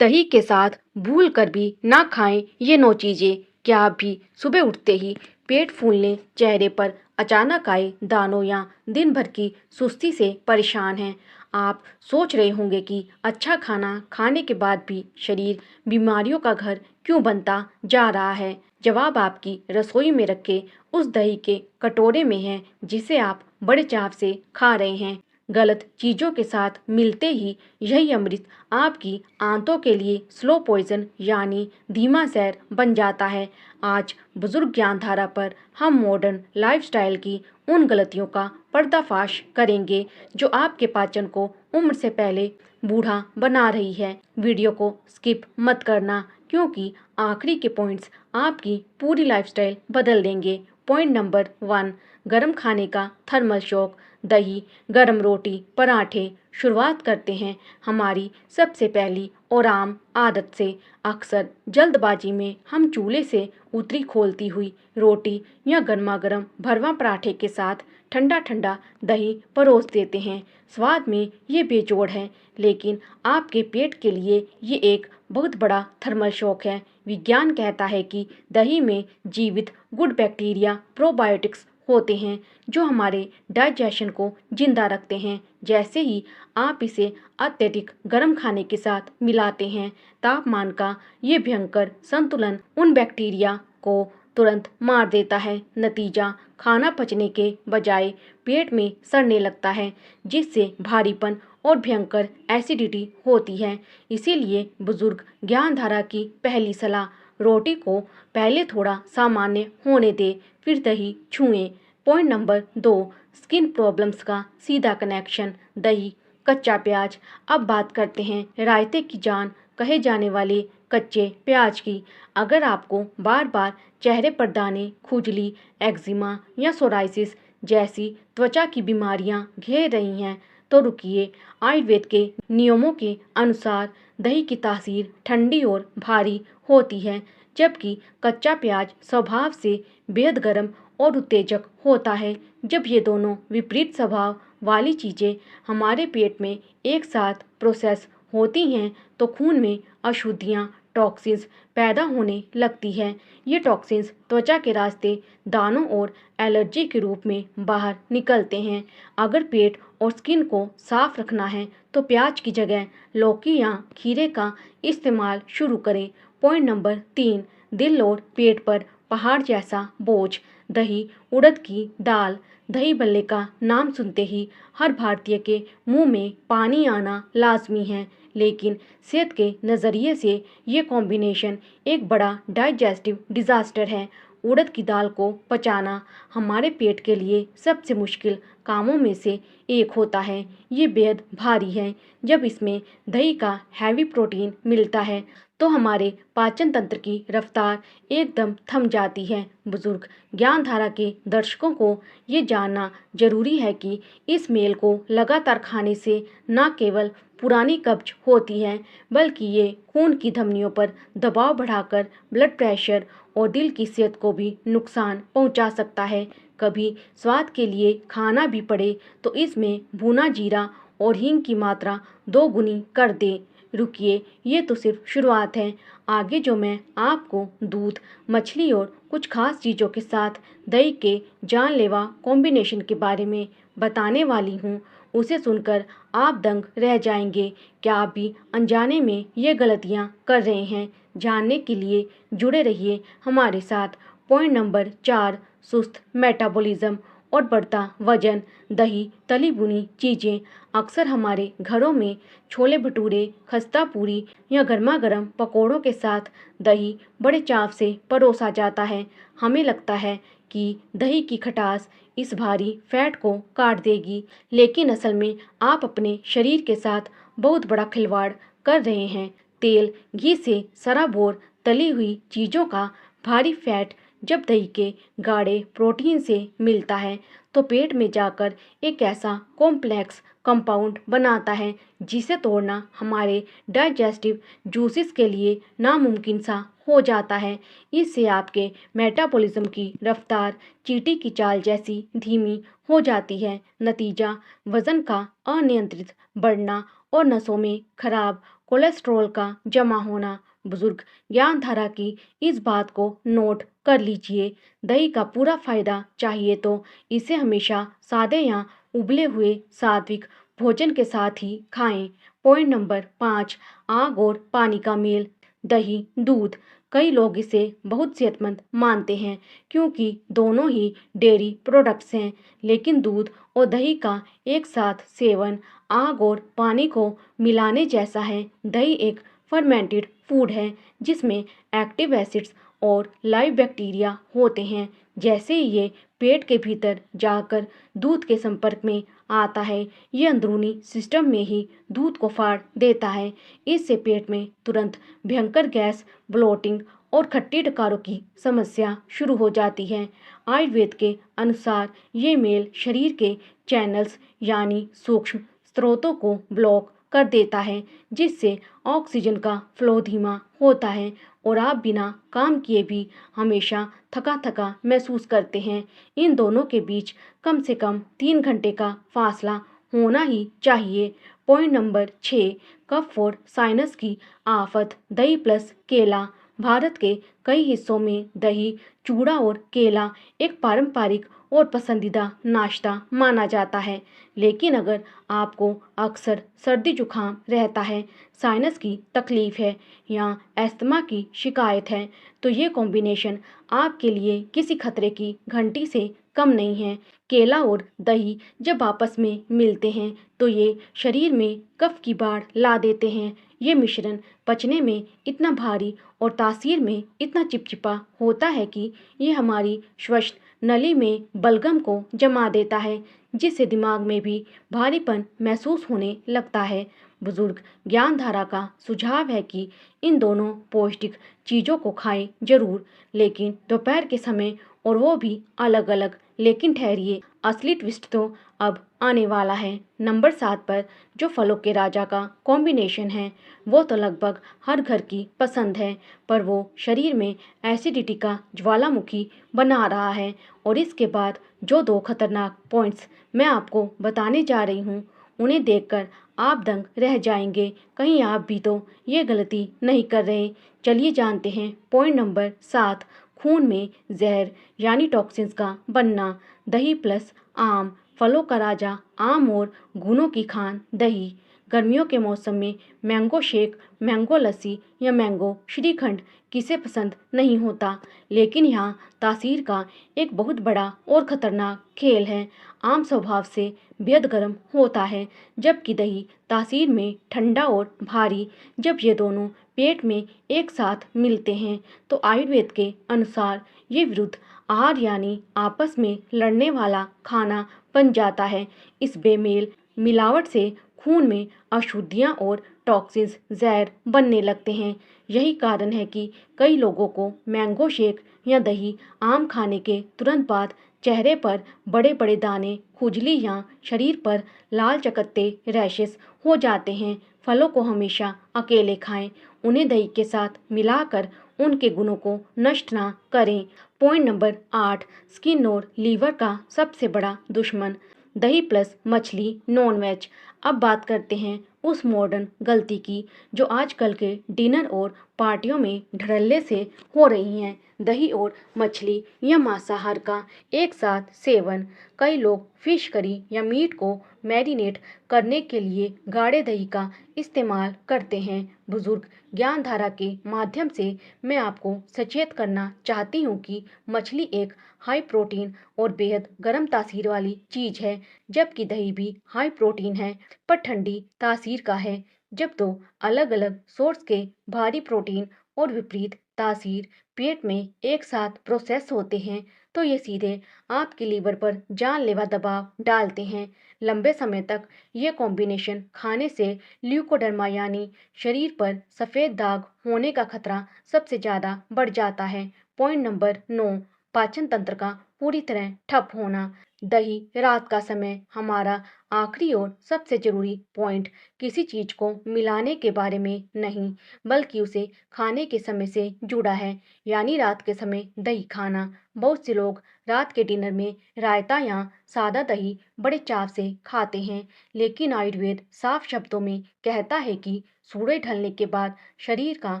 दही के साथ भूल कर भी ना खाएं ये 9 चीजें। क्या आप भी सुबह उठते ही पेट फूलने, चेहरे पर अचानक आए दानों या दिन भर की सुस्ती से परेशान हैं? आप सोच रहे होंगे कि अच्छा खाना खाने के बाद भी शरीर बीमारियों का घर क्यों बनता जा रहा है। जवाब आपकी रसोई में रखे उस दही के कटोरे में है जिसे आप बड़े चाव से खा रहे हैं। गलत चीजों के साथ मिलते ही यही अमृत आपकी आंतों के लिए स्लो पॉइजन यानी धीमा जहर बन जाता है। आज बुजुर्ग ज्ञान धारा पर हम मॉडर्न लाइफस्टाइल की उन गलतियों का पर्दाफाश करेंगे जो आपके पाचन को उम्र से पहले बूढ़ा बना रही है। वीडियो को स्किप मत करना क्योंकि आखिरी के पॉइंट्स आपकी पूरी लाइफस्टाइल बदल देंगे। पॉइंट नंबर 1, गर्म खाने का थर्मल शॉक। दही, गर्म रोटी, पराठे। शुरुआत करते हैं हमारी सबसे पहली और आम आदत से। अक्सर जल्दबाजी में हम चूल्हे से उतरी खोलती हुई रोटी या गर्मा गर्म भरवा पराठे के साथ ठंडा ठंडा दही परोस देते हैं। स्वाद में ये बेजोड़ है, लेकिन आपके पेट के लिए ये एक बहुत बड़ा थर्मल शॉक है। विज्ञान कहता है कि दही में जीवित गुड बैक्टीरिया प्रोबायोटिक्स होते हैं जो हमारे डाइजेशन को जिंदा रखते हैं। जैसे ही आप इसे अत्यधिक गर्म खाने के साथ मिलाते हैं, तापमान का ये भयंकर संतुलन उन बैक्टीरिया को तुरंत मार देता है। नतीजा, खाना पचने के बजाय पेट में सड़ने लगता है, जिससे भारीपन और भयंकर एसिडिटी होती है। इसीलिए बुजुर्ग ज्ञानधारा की पहली सलाह, रोटी को पहले थोड़ा सामान्य होने दे फिर दही छुएं। पॉइंट नंबर 2, स्किन प्रॉब्लम्स का सीधा कनेक्शन। दही, कच्चा प्याज। अब बात करते हैं रायते की जान कहे जाने वाले कच्चे प्याज की। अगर आपको बार बार चेहरे पर दाने, खुजली, एक्जिमा या सोराइसिस जैसी त्वचा की बीमारियां घेर रही हैं तो रुकिए। आयुर्वेद के नियमों के अनुसार दही की तासीर ठंडी और भारी होती है, जबकि कच्चा प्याज स्वभाव से बेहद गर्म और उत्तेजक होता है। जब ये दोनों विपरीत स्वभाव वाली चीज़ें हमारे पेट में एक साथ प्रोसेस होती हैं तो खून में अशुद्धियाँ, टॉक्सिन्स पैदा होने लगती है। ये टॉक्सिन्स त्वचा के रास्ते दानों और एलर्जी के रूप में बाहर निकलते हैं। अगर पेट और स्किन को साफ रखना है तो प्याज की जगह लौकी या खीरे का इस्तेमाल शुरू करें। पॉइंट नंबर 3, दिल और पेट पर पहाड़ जैसा बोझ। दही, उड़द की दाल। दही बल्ले का नाम सुनते ही हर भारतीय के मुंह में पानी आना लाजमी है, लेकिन सेहत के नज़रिए से ये कॉम्बिनेशन एक बड़ा डाइजेस्टिव डिज़ास्टर है। उड़द की दाल को पचाना हमारे पेट के लिए सबसे मुश्किल कामों में से एक होता है। ये बेहद भारी है। जब इसमें दही का हैवी प्रोटीन मिलता है तो हमारे पाचन तंत्र की रफ्तार एकदम थम जाती है। बुजुर्ग ज्ञानधारा के दर्शकों को ये जानना जरूरी है कि इस मेल को लगातार खाने से न केवल पुरानी कब्ज होती है, बल्कि ये खून की धमनियों पर दबाव बढ़ाकर ब्लड प्रेशर और दिल की सेहत को भी नुकसान पहुंचा सकता है। कभी स्वाद के लिए खाना भी पड़े तो इसमें भुना जीरा और हींग की मात्रा 2 गुनी कर दें। रुकिए, ये तो सिर्फ शुरुआत है। आगे जो मैं आपको दूध, मछली और कुछ खास चीज़ों के साथ दही के जानलेवा कॉम्बिनेशन के बारे में बताने वाली हूँ, उसे सुनकर आप दंग रह जाएंगे। क्या आप भी अनजाने में ये गलतियाँ कर रहे हैं? जानने के लिए जुड़े रहिए हमारे साथ। पॉइंट नंबर 4, सुस्त मेटाबॉलिज्म और बढ़ता वजन। दही, तली भुनी चीज़ें। अक्सर हमारे घरों में छोले भटूरे, खस्ता पूरी या गर्मा गर्म पकौड़ों के साथ दही बड़े चाव से परोसा जाता है। हमें लगता है कि दही की खटास इस भारी फैट को काट देगी, लेकिन असल में आप अपने शरीर के साथ बहुत बड़ा खिलवाड़ कर रहे हैं। तेल, घी से सराबोर तली हुई चीज़ों का भारी फैट जब दही के गाढ़े प्रोटीन से मिलता है तो पेट में जाकर एक ऐसा कॉम्प्लेक्स कंपाउंड बनाता है जिसे तोड़ना हमारे डाइजेस्टिव जूसेस के लिए नामुमकिन सा हो जाता है। इससे आपके मेटाबॉलिज्म की रफ्तार चींटी की चाल जैसी धीमी हो जाती है। नतीजा, वजन का अनियंत्रित बढ़ना और नसों में खराब कोलेस्ट्रॉल का जमा होना। बुजुर्ग ज्ञानधारा की इस बात को नोट कर लीजिए। दही का पूरा फायदा चाहिए तो इसे हमेशा सादे या उबले हुए सात्विक भोजन के साथ ही खाएं। पॉइंट नंबर 5, आग और पानी का मेल। दही दूध, कई लोग इसे बहुत सेहतमंद मानते हैं क्योंकि दोनों ही डेयरी प्रोडक्ट्स हैं, लेकिन दूध और दही का एक साथ सेवन आग और पानी को मिलाने जैसा है। दही एक फर्मेंटेड फूड है जिसमें एक्टिव एसिड्स और लाइव बैक्टीरिया होते हैं। जैसे ही ये पेट के भीतर जाकर दूध के संपर्क में आता है, ये अंदरूनी सिस्टम में ही दूध को फाड़ देता है। इससे पेट में तुरंत भयंकर गैस, ब्लोटिंग और खट्टी डकारों की समस्या शुरू हो जाती है। आयुर्वेद के अनुसार ये मेल शरीर के चैनल्स यानी सूक्ष्म स्रोतों को ब्लॉक कर देता है, जिससे ऑक्सीजन का फ्लो धीमा होता है और आप बिना काम किए भी हमेशा थका थका महसूस करते हैं। इन दोनों के बीच कम से कम 3 घंटे का फासला होना ही चाहिए। पॉइंट नंबर 6, कफ और साइनस की आफत। दही प्लस केला। भारत के कई हिस्सों में दही, चूड़ा और केला एक पारंपरिक और पसंदीदा नाश्ता माना जाता है। लेकिन अगर आपको अक्सर सर्दी जुकाम रहता है, साइनस की तकलीफ है या अस्थमा की शिकायत है, तो ये कॉम्बिनेशन आपके लिए किसी खतरे की घंटी से कम नहीं है। केला और दही जब आपस में मिलते हैं तो ये शरीर में कफ की बाढ़ ला देते हैं। ये मिश्रण पचने में इतना भारी और तासीर में इतना चिपचिपा होता है कि ये हमारी श्वसन नली में बलगम को जमा देता है, जिससे दिमाग में भी भारीपन महसूस होने लगता है। बुजुर्ग ज्ञानधारा का सुझाव है कि इन दोनों पौष्टिक चीज़ों को खाएं जरूर, लेकिन दोपहर के समय, और वो भी अलग अलग। लेकिन ठहरिए, असली ट्विस्ट तो अब आने वाला है। नंबर 7 पर जो फलों के राजा का कॉम्बिनेशन है, वो तो लगभग हर घर की पसंद है, पर वो शरीर में एसिडिटी का ज्वालामुखी बना रहा है। और इसके बाद जो 2 खतरनाक पॉइंट्स मैं आपको बताने जा रही हूँ, उन्हें देखकर आप दंग रह जाएंगे। कहीं आप भी तो ये गलती नहीं कर रहे। चलिए जानते हैं। पॉइंट नंबर 7, खून में जहर यानी टॉक्सिन्स का बनना। दही प्लस आम। फलों का राजा आम और गुणों की खान दही। गर्मियों के मौसम में मैंगो शेक, मैंगो लस्सी या मैंगो श्रीखंड किसे पसंद नहीं होता, लेकिन यहाँ तासीर का एक बहुत बड़ा और ख़तरनाक खेल है। आम स्वभाव से बेहद गर्म होता है, जबकि दही तासीर में ठंडा और भारी। जब ये दोनों पेट में एक साथ मिलते हैं तो आयुर्वेद के अनुसार ये विरुद्ध आहार यानी आपस में लड़ने वाला खाना बन जाता है। इस बेमेल मिलावट से खून में अशुद्धियाँ और टॉक्सिन्स जहर बनने लगते हैं। यही कारण है कि कई लोगों को मैंगो शेक या दही आम खाने के तुरंत बाद चेहरे पर बड़े बड़े दाने, खुजली या शरीर पर लाल चकत्ते रैशेस हो जाते हैं। फलों को हमेशा अकेले खाएं, उन्हें दही के साथ मिलाकर उनके गुणों को नष्ट ना करें। पॉइंट नंबर 8, स्किन और लीवर का सबसे बड़ा दुश्मन। दही प्लस मछली नॉन वेज। अब बात करते हैं उस मॉडर्न गलती की जो आजकल के डिनर और पार्टियों में धड़ल्ले से हो रही हैं। दही और मछली या मांसाहार का एक साथ सेवन। कई लोग फिश करी या मीट को मैरिनेट करने के लिए गाढ़े दही का इस्तेमाल करते हैं। बुजुर्ग ज्ञानधारा के माध्यम से मैं आपको सचेत करना चाहती हूँ कि मछली एक हाई प्रोटीन और बेहद गर्म तासीर वाली चीज़ है, जबकि दही भी हाई प्रोटीन है पर ठंडी तासीर का है। जब दो अलग अलग सोर्स के भारी प्रोटीन और विपरीत तासीर पेट में एक साथ प्रोसेस होते हैं तो ये सीधे आपके लीवर पर जानलेवा दबाव डालते हैं। लंबे समय तक ये कॉम्बिनेशन खाने से ल्यूकोडर्मा यानी शरीर पर सफ़ेद दाग होने का खतरा सबसे ज़्यादा बढ़ जाता है। पॉइंट नंबर 9, पाचन तंत्र का पूरी तरह ठप होना। दही रात का समय हमारा आखिरी और सबसे ज़रूरी पॉइंट किसी चीज़ को मिलाने के बारे में नहीं, बल्कि उसे खाने के समय से जुड़ा है, यानी रात के समय दही खाना। बहुत से लोग रात के डिनर में रायता या सादा दही बड़े चाव से खाते हैं, लेकिन आयुर्वेद साफ शब्दों में कहता है कि सूरज ढलने के बाद शरीर का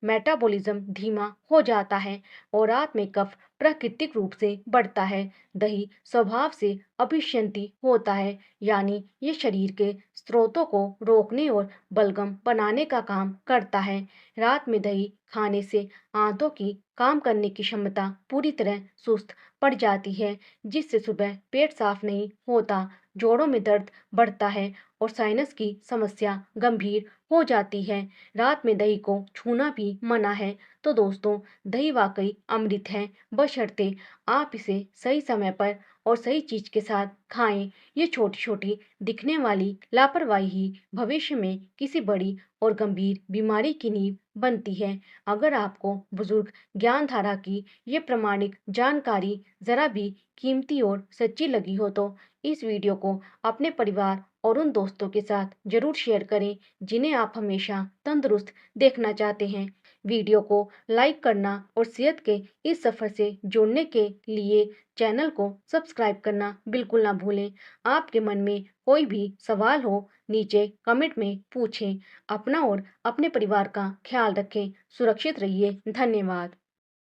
मेटाबॉलिज्म धीमा हो जाता है और रात में कफ प्राकृतिक रूप से बढ़ता है। दही स्वभाव से अभिशंति होता है, यानी ये शरीर के स्रोतों को रोकने और बलगम बनाने का काम करता है। रात में दही खाने से आंतों की काम करने की क्षमता पूरी तरह सुस्त पड़ जाती है, जिससे सुबह पेट साफ नहीं होता, जोड़ों में दर्द बढ़ता है और साइनस की समस्या गंभीर हो जाती है। रात में दही को छूना भी मना है। तो दोस्तों, दही वाकई अमृत है, बशर्ते आप इसे सही समय पर और सही चीज के साथ खाएं। ये छोटी छोटी दिखने वाली लापरवाही ही भविष्य में किसी बड़ी और गंभीर बीमारी की नींव बनती है। अगर आपको बुजुर्ग ज्ञानधारा की ये प्रामाणिक जानकारी जरा भी कीमती और सच्ची लगी हो तो इस वीडियो को अपने परिवार और उन दोस्तों के साथ जरूर शेयर करें जिन्हें आप हमेशा तंदुरुस्त देखना चाहते हैं। वीडियो को लाइक करना और सेहत के इस सफ़र से जुड़ने के लिए चैनल को सब्सक्राइब करना बिल्कुल ना भूलें। आपके मन में कोई भी सवाल हो, नीचे कमेंट में पूछें। अपना और अपने परिवार का ख्याल रखें। सुरक्षित रहिए। धन्यवाद।